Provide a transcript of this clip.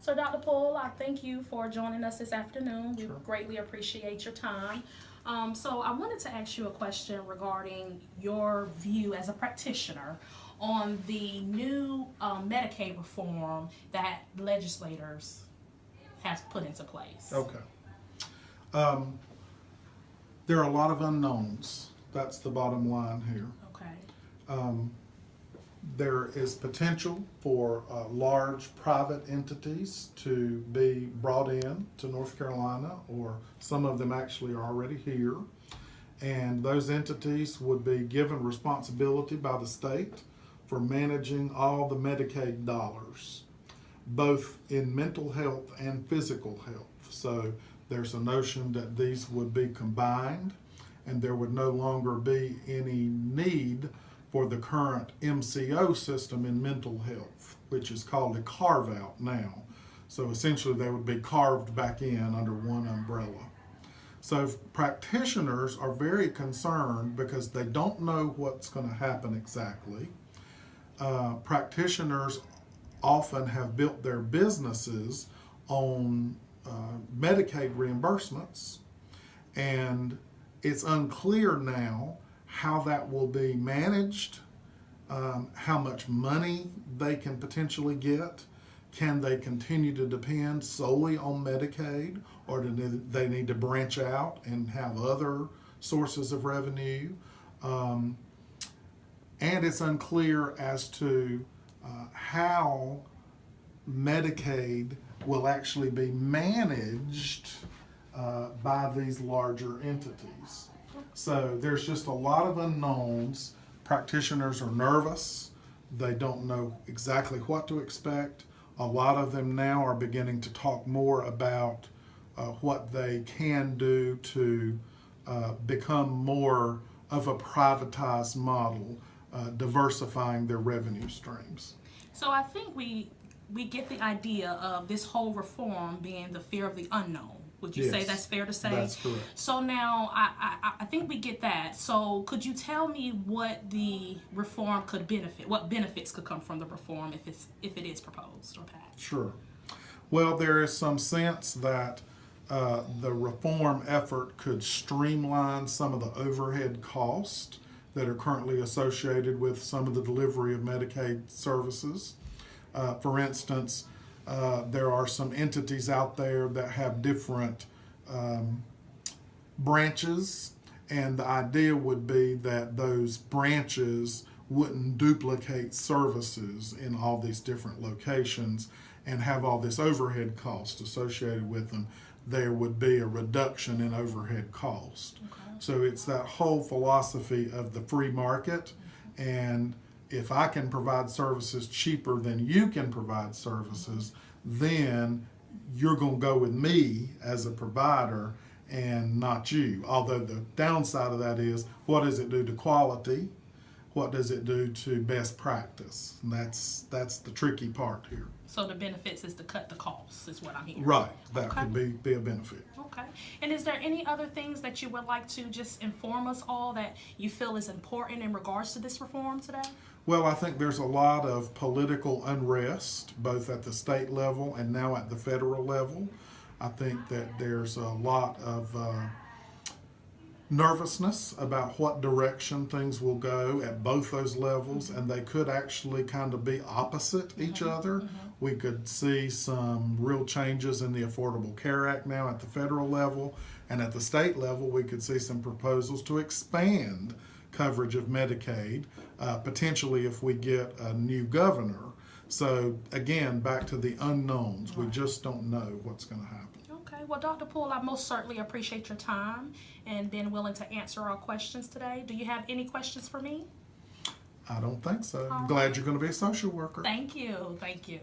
So, Dr. Poole, I thank you for joining us this afternoon. We Sure. greatly appreciate your time. So, I wanted to ask you a question regarding your view as a practitioner on the new Medicaid reform that legislators have put into place. Okay. Um, there are a lot of unknowns. That's the bottom line here. Okay. Um, there is potential for large private entities to be brought in to North Carolina, or some of them actually are already here. And those entities would be given responsibility by the state for managing all the Medicaid dollars, both in mental health and physical health. So there's a notion that these would be combined, and there would no longer be any need for the current MCO system in mental health, which is called a carve-out now. So essentially they would be carved back in under one umbrella. So practitioners are very concerned because they don't know what's going to happen exactly. Practitioners often have built their businesses on Medicaid reimbursements, and it's unclear now how that will be managed, how much money they can potentially get. Can they continue to depend solely on Medicaid, or do they need to branch out and have other sources of revenue? And it's unclear as to how Medicaid will actually be managed by these larger entities. So there's just a lot of unknowns. Practitioners are nervous. They don't know exactly what to expect. A lot of them now are beginning to talk more about what they can do to become more of a privatized model, diversifying their revenue streams. So I think we get the idea of this whole reform being the fear of the unknown. Would you say Yes, that's fair to say? that's correct. So now I think we get that. So could you tell me what the reform could benefit? What benefits could come from the reform if it is proposed or passed? Sure. Well, there is some sense that the reform effort could streamline some of the overhead costs that are currently associated with some of the delivery of Medicaid services. For instance, there are some entities out there that have different branches, and the idea would be that those branches wouldn't duplicate services in all these different locations and have all this overhead cost associated with them. There would be a reduction in overhead cost. Okay. So it's that whole philosophy of the free market, and if I can provide services cheaper than you can provide services, then you're going to go with me as a provider and not you. Although the downside of that is, what does it do to quality? What does it do to best practice? And that's the tricky part here. So the benefits is to cut the costs, is what I'm hearing. Right, that Okay. could be a benefit. Okay. And is there any other things that you would like to just inform us all that you feel is important in regards to this reform today? Well, I think there's a lot of political unrest, both at the state level and now at the federal level. I think that there's a lot of nervousness about what direction things will go at both those levels, and they could actually kind of be opposite each other. We could see some real changes in the Affordable Care Act now at the federal level, and at the state level we could see some proposals to expand coverage of Medicaid, potentially if we get a new governor. So again, back to the unknowns. We just don't know what's going to happen. Okay. Well, Dr. Poole, I most certainly appreciate your time and being willing to answer our questions today. Do you have any questions for me? I don't think so. I'm glad you're going to be a social worker. Thank you. Thank you.